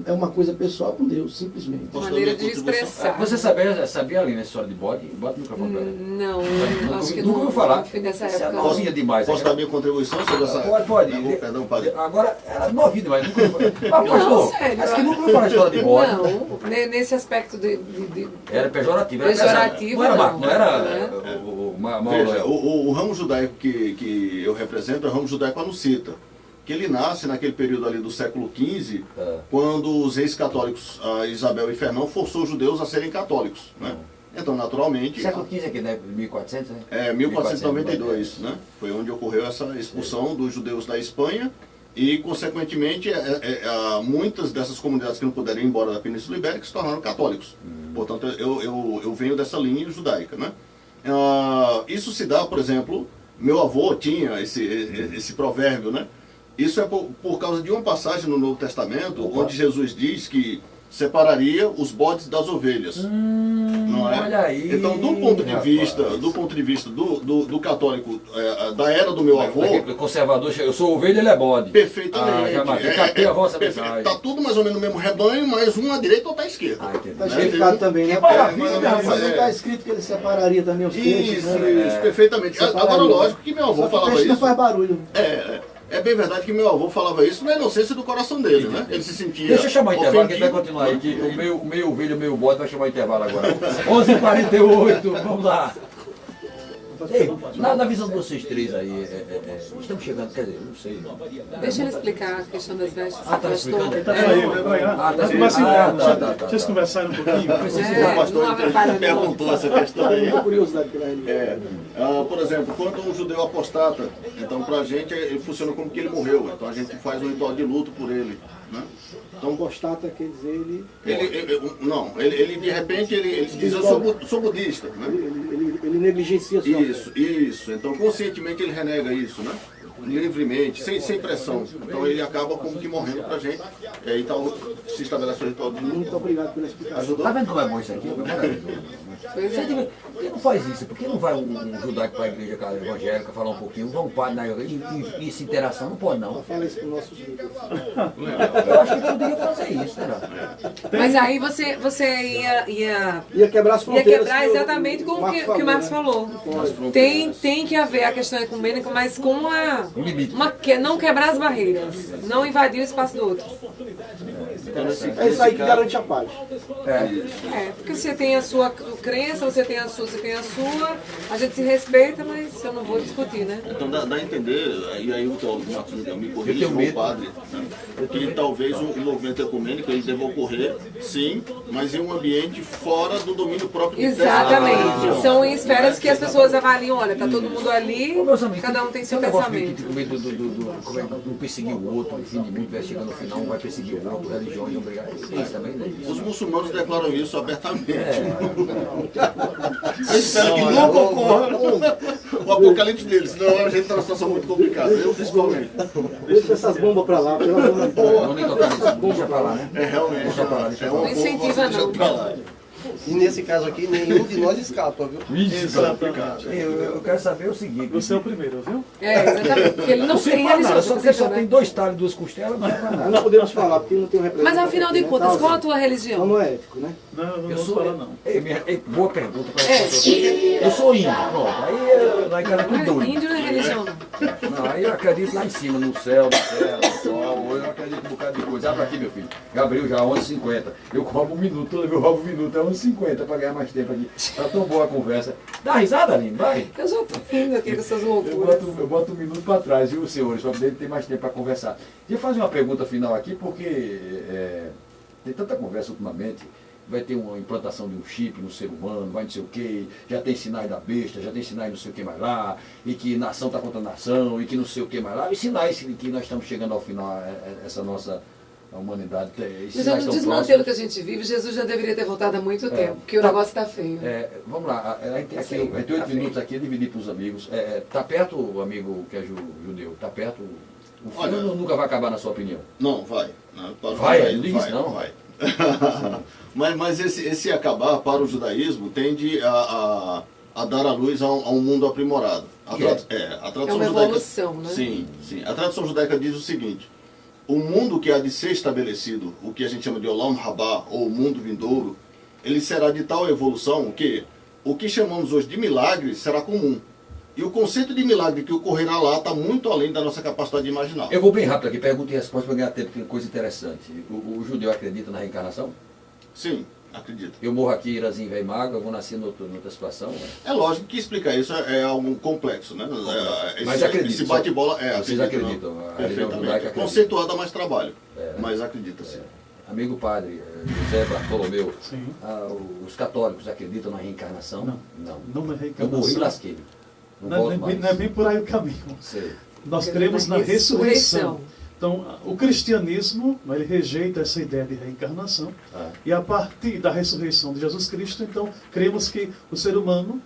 É uma coisa pessoal com Deus, simplesmente. Maneira de expressar. Você sabia ali na história de bode? Bota o microfone para ela. Não, acho que nunca ouviu falar. Foi dessa Você é época. novinha demais. Posso dar minha contribuição sobre essa... Pode. Perdão, padre. Agora, ela é novinha demais. Nunca ouviu falar. Não, sério. Acho que nunca ouviu falar a história de bode. Não, nesse aspecto de Era pejorativo. Pejorativo, Não era Veja, o ramo judaico que eu represento é o ramo judaico anocita, que ele nasce naquele período ali do século XV, quando os reis católicos, Isabel e Fernão, forçou os judeus a serem católicos, né? Então, naturalmente... Século XV aqui, né? 1400, né? 1492, né? Foi onde ocorreu essa expulsão dos judeus da Espanha e, consequentemente, muitas dessas comunidades que não puderam ir embora da Península Ibérica se tornaram católicos. Portanto, eu venho dessa linha judaica, né? Isso se dá, por exemplo, meu avô tinha esse provérbio, né? Isso é por causa de uma passagem no Novo Testamento, onde Jesus diz que separaria os bodes das ovelhas. Não é? Olha aí, então, do ponto de vista do católico da era do meu avô... Conservador, eu sou ovelha, ele é bode. Perfeitamente. Captei a vossa mensagem. Está tudo mais ou menos no mesmo rebanho, mas um à direita ou outra à esquerda. Está explicado também, né? Mas não está escrito que ele separaria também os peixes. Isso, perfeitamente. Agora, lógico que meu avô falava isso. Não faz barulho. É bem verdade que meu avô falava isso na inocência do coração dele, né? Ele se sentia... Deixa eu chamar o intervalo, que ele vai continuar aí, que o meu ovelho, o meu bode vai chamar o intervalo agora. 11h48, vamos lá. Ei, na visão de vocês três aí, estamos chegando, quer dizer, não sei. Deixa ele explicar a questão das vestes. Tá explicando? Tá Deixa eles conversarem um pouquinho. O pastor perguntou essa questão aí. Curiosidade pela religião. Por exemplo, quando um judeu apostata, então pra gente ele funciona como que ele morreu. Então a gente faz um ritual de luto por ele. Né? Então, apostata quer dizer ele ele de repente ele diz, eu sou budista. Né? Ele negligencia a sua fé. Isso. Então conscientemente ele renega isso, né? Livremente, sem pressão. Então ele acaba como que morrendo pra gente. E aí então, se estabelece o ritual de luto. Muito obrigado pela explicação. Tá vendo como é bom isso aqui? Por que não faz isso? Por que não vai um judaico para a igreja evangélica falar um pouquinho? Vamos para na e essa interação? Não pode não. Fala isso para os nossos líderes. Eu acho que poderia fazer isso, né? Mas aí você ia quebrar as fronteiras. Ia quebrar exatamente com o que o Marcos falou. Tem que haver a questão ecumênica, mas com não quebrar as barreiras, não invadir o espaço do outro. É isso aí que garante a paz. Porque você tem a sua crença, você tem a sua, a gente se respeita, mas eu não vou discutir, né? Então dá a entender, e aí o teólogo Marcos me corrige, o padre, né? Que talvez o movimento ecumênico ele deva ocorrer, sim, mas em um ambiente fora do domínio próprio. Exatamente. São em esferas que as pessoas avaliam, olha, tá todo mundo ali, cada um tem seu pensamento. Como é que não perseguir o outro, o fim de mundo vai chegar no final, um vai perseguir o outro, religiões não brigar. Isso também, né? Os muçulmanos declaram isso abertamente. Eu espero que nunca ocorra o apocalipse deles, senão a gente está numa situação muito complicada, eu principalmente. Deixa essas bombas para lá, pelo amor de Deus. Não nem tocar nisso, deixa pra lá, né? Realmente. Deixa pra lá, deixa pra lá. Não incentiva não. E nesse caso aqui, nenhum de nós escapa, viu? Eu quero saber o seguinte. Você é o primeiro, viu? Exatamente. Porque ele não tem religião. Só porque só tem 2 talhos e 2 costelas, não é nada. Não podemos falar, porque não tem um representante. Mas afinal de contas, qual a tua religião? Não é ético, né? Não Eu vou sou. falar não. Boa pergunta para Eu sou índio, pronto. Aí lá em casa tudo doido. Índio não é religião, não. Não, aí eu acredito lá em cima, no céu, no sol, eu acredito em um bocado de coisa. Abre aqui, meu filho. Gabriel já 11h50. Eu roubo um minuto, toda vez eu roubo um minuto, é 11h50 para ganhar mais tempo aqui. Tá tão boa a conversa. Dá risada, Aline? Vai. Eu já tô rindo aqui com essas loucuras. Eu boto um minuto para trás, viu, senhores, para poder ter mais tempo para conversar. Deixa eu fazer uma pergunta final aqui, porque tem tanta conversa ultimamente. Vai ter uma implantação de um chip no ser humano, vai não sei o quê, já tem sinais da besta, já tem sinais não sei o que mais lá, e que nação está contra nação, e que não sei o que mais lá, e sinais que nós estamos chegando ao final, essa nossa humanidade. Mas no desmantelo que a gente vive, Jesus já deveria ter voltado há muito tempo, porque o negócio está feio. Vamos lá, a gente tem 8 minutos aqui, dividir para os amigos. Tá perto o amigo que é judeu? Tá perto? O filme nunca vai acabar, na sua opinião? Não, vai. Vai, não diz isso não. Vai. mas esse acabar para o judaísmo tende a dar à luz a um mundo aprimorado. A tradição uma evolução, judaica, né? Sim. A tradição judaica diz o seguinte: o mundo que há de ser estabelecido, o que a gente chama de Olam Rabá, ou o mundo vindouro, ele será de tal evolução que o que chamamos hoje de milagre será comum. E o conceito de milagre que ocorrerá lá está muito além da nossa capacidade de imaginar. Eu vou bem rápido aqui, pergunta e resposta para ganhar tempo, que coisa interessante. O judeu acredita na reencarnação? Sim, acredito. Eu morro aqui, Irazinho, velho magro, eu vou nascer em outra situação? É lógico que explicar isso é algo complexo, né? Mas acredito. Esse bate-bola vocês acreditam? A religião judaica acredita. Conceituado dá mais trabalho, mas acredita sim. Amigo padre José Bartolomeu, os católicos acreditam na reencarnação? Não na reencarnação. Eu morri e lasquei. Não é bem por aí o caminho. Sei. Nós cremos na ressurreição. Então, o cristianismo, ele rejeita essa ideia de reencarnação. E a partir da ressurreição de Jesus Cristo, então, cremos que o ser humano,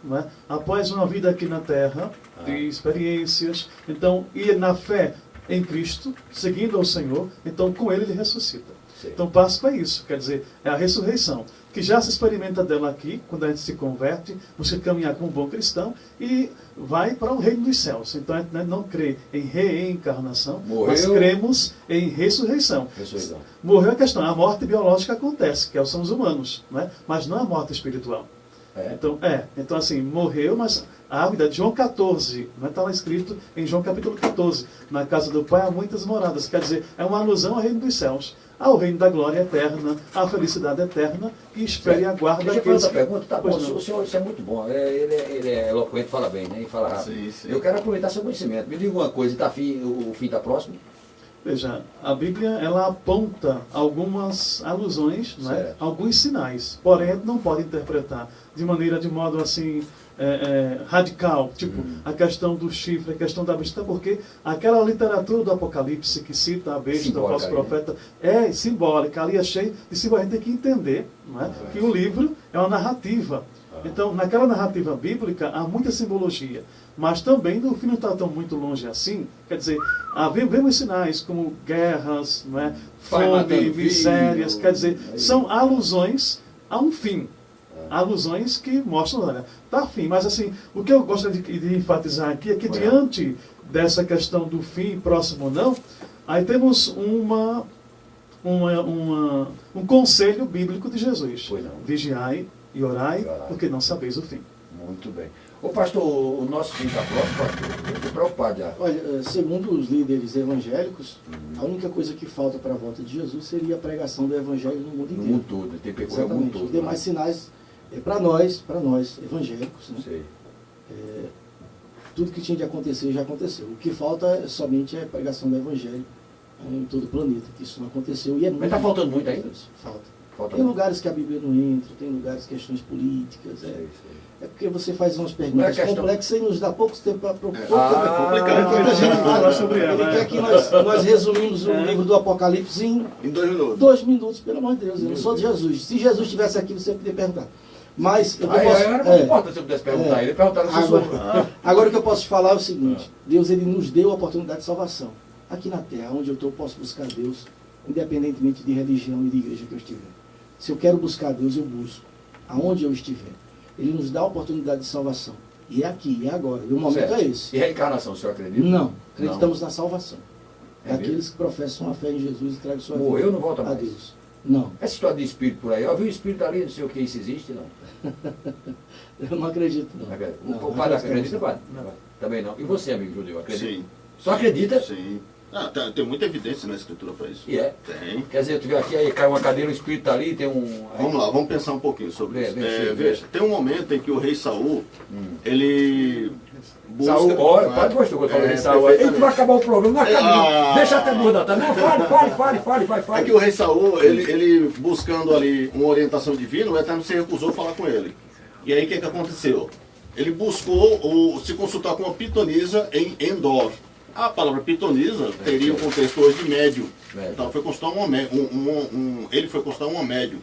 após uma vida aqui na Terra, de experiências, então, e na fé em Cristo, seguindo ao Senhor, então, com ele ressuscita. Então, Páscoa é isso, quer dizer, é a ressurreição, que já se experimenta dela aqui, quando a gente se converte, busca caminhar como um bom cristão e vai para o reino dos céus. Então, a gente não crê em reencarnação, mas cremos em ressurreição. Morreu a questão, a morte biológica acontece, que são os humanos, mas não a morte espiritual. Então assim, morreu, mas a vida de João 14, está lá escrito em João capítulo 14, na casa do Pai há muitas moradas, quer dizer, é uma alusão ao reino dos céus, ao reino da glória eterna, à felicidade eterna, que espera e aguarda Deixa eu fazer aqueles... essa pergunta, tá bom, o senhor, isso é muito bom, ele é eloquente, fala bem, né, e fala rápido. Sim. Eu quero aproveitar seu conhecimento, me diga uma coisa, o fim está próximo? Veja, a Bíblia ela aponta algumas alusões, né, alguns sinais, porém a gente não pode interpretar de modo assim radical, tipo a questão do chifre, a questão da besta, porque aquela literatura do Apocalipse que cita a besta, o falso profeta, é simbólica, ali é cheio de símbolo. A gente tem que entender, não é, que o livro é uma narrativa. Então, naquela narrativa bíblica há muita simbologia, mas também o fim não está tão muito longe assim. Quer dizer, vemos sinais como guerras, não é, fome, misérias, quer dizer, são alusões a um fim. Alusões que mostram, olha, está fim. Mas assim, o que eu gostaria de enfatizar aqui é que diante dessa questão do fim, próximo ou não, aí temos um conselho bíblico de Jesus. Vigiai e orai, porque não sabeis o fim. Muito bem. Ô pastor, o nosso fim está próximo, pastor? Eu estou preocupado já. Olha, segundo os líderes evangélicos, a única coisa que falta para a volta de Jesus seria a pregação do evangelho no mundo inteiro. No mundo todo, tem que percorrer o mundo todo. Os demais sinais, para nós evangélicos, né? Tudo que tinha de acontecer já aconteceu. O que falta somente é a pregação do evangelho em todo o planeta, que isso não aconteceu. E Mas está faltando muito ainda? Falta. Tem lugares que a Bíblia não entra, tem lugares, questões políticas. É porque você faz umas perguntas complexas e nos dá pouco tempo para propor. É complicado. A gente fala sobre ela. Ele quer que nós resumimos o livro do Apocalipse em 2 minutos. 2 minutos, pelo amor de Deus. Eu não sou de Jesus. Se Jesus estivesse aqui, você poderia perguntar. Mas eu não importa se eu pudesse perguntar. Ele perguntaram se agora o que eu posso te falar é o seguinte. Deus ele nos deu a oportunidade de salvação. Aqui na terra, onde eu estou, eu posso buscar Deus, independentemente de religião e de igreja que eu estiver. Se eu quero buscar Deus, eu busco. Aonde eu estiver. Ele nos dá a oportunidade de salvação. E é aqui, é agora. E o momento é esse. E reencarnação, o senhor acredita? Não. Acreditamos na salvação. É aqueles que professam a fé em Jesus e tragam sua vida Morreu, não volta mais. a Deus. Não. Essa história de espírito por aí, eu vi o espírito ali, não sei o que, isso existe, não? Eu não acredito, não. O padre acredita, padre? Não. Também não. E você, amigo judeu, acredita? Sim. Só acredita? Sim. Tem muita evidência na escritura para isso. E é? Tem. Quer dizer, tu vê aqui, aí cai uma cadeira, o espírito está ali, tem um... Vamos lá, vamos pensar um pouquinho sobre isso. Veja, tem um momento em que o rei Saul, ele busca... Saul, olha, pode gostar quando eu falo de Saul. A gente vai acabar o programa, não acaba. Deixa até dúvida, tá? Não, fale. É que o rei Saul, ele buscando ali uma orientação divina, o Eterno se recusou a falar com ele. E aí o que aconteceu? Ele buscou se consultar com uma pitonisa em Endor. A palavra pitonisa teria o contexto hoje de médio. Então foi consultar ele foi consultar um médio.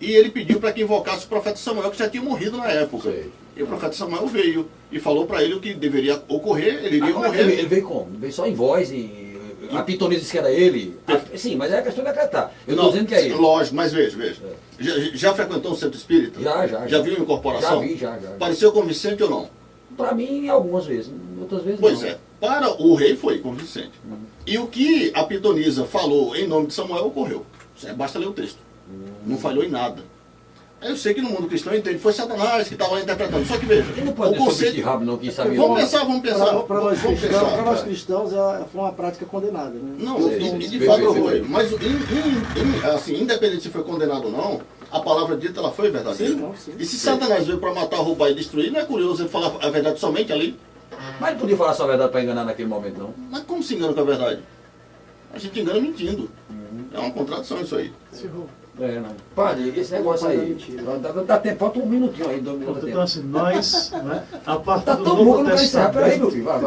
E ele pediu para que invocasse o profeta Samuel, que já tinha morrido na época. E o profeta Samuel veio e falou para ele o que deveria ocorrer, ele iria morrer. Ele veio como? Ele veio só em voz e a pitonisa disse que era ele. Sim, mas é a questão de acreditar. Eu estou dizendo que é ele. Lógico, mas veja. Já frequentou um centro espírita? Já viu incorporação? Já. Pareceu convincente ou não? Para mim, algumas vezes. Outras vezes pois não. É. Para o rei foi convincente. E o que a pitonisa falou em nome de Samuel ocorreu. Basta ler o texto. Não falhou em nada. Eu sei que no mundo cristão entende, foi Satanás que estava interpretando. Só que veja, ele não pode o conceito de rabo não que sabia. Vamos pensar. Para nós cristãos foi uma prática condenada, né? Não, de fato foi. Mas assim, independente se foi condenado ou não, a palavra dita ela foi verdadeira. Sim. E se Satanás veio para matar, roubar e destruir, não é curioso ele falar a verdade somente ali? Mas não podia falar só a verdade para enganar naquele momento, não? Mas como se engana com a verdade? A gente engana mentindo. É uma contradição isso aí. Não. Padre, esse negócio aí, dá tempo, falta um minutinho aí, 2 minutos. Então assim, nós, né, a parte tá do tão Novo bom, Testamento, peraí, meu filho, vai.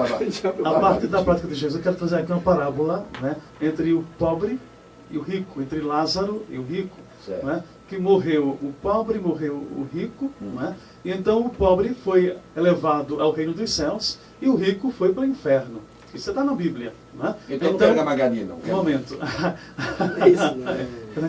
A parte da prática de Jesus, eu quero fazer aqui uma parábola, né, entre o pobre e o rico, entre Lázaro e o rico, né, que morreu o pobre, morreu o rico, né, e então o pobre foi elevado ao reino dos céus e o rico foi para o inferno. Isso está na Bíblia. Né? Então não quero gamagadinha, não. Um momento.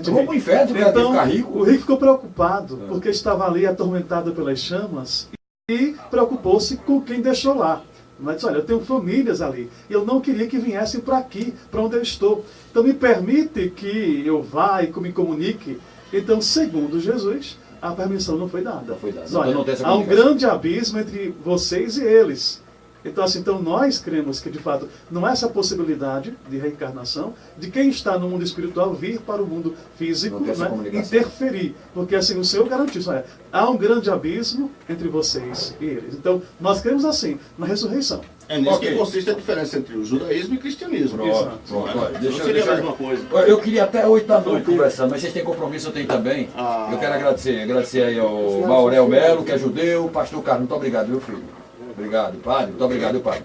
Eu vou para o inferno, então, ficar rico. O rico ficou preocupado, porque estava ali atormentado pelas chamas e preocupou-se com quem deixou lá. Mas disse, olha, eu tenho famílias ali, e eu não queria que viessem para aqui, para onde eu estou. Então me permite que eu vá e que me comunique. Então, segundo Jesus, a permissão não foi dada. Não foi dada. Olha, Então não tem essa há um comunicação. grande abismo entre vocês e eles. Então, assim, então nós cremos que, de fato, não há essa possibilidade de reencarnação, de quem está no mundo espiritual vir para o mundo físico, Não tem essa né, comunicação. interferir. Porque, assim, o Senhor garantiu isso. Há um grande abismo entre vocês e eles. Então, nós cremos, assim, na ressurreição. É nisso Ok. que consiste a diferença entre o judaísmo e o cristianismo. Pronto, pronto. Não Olha, não seria a mesma coisa. Eu queria até 8 da noite conversando, mas vocês têm compromisso, eu tenho também. Ah. Eu quero agradecer aí ao Maurel Melo, que é judeu, pastor Carlos, muito obrigado, meu filho. Obrigado, padre, muito obrigado, padre.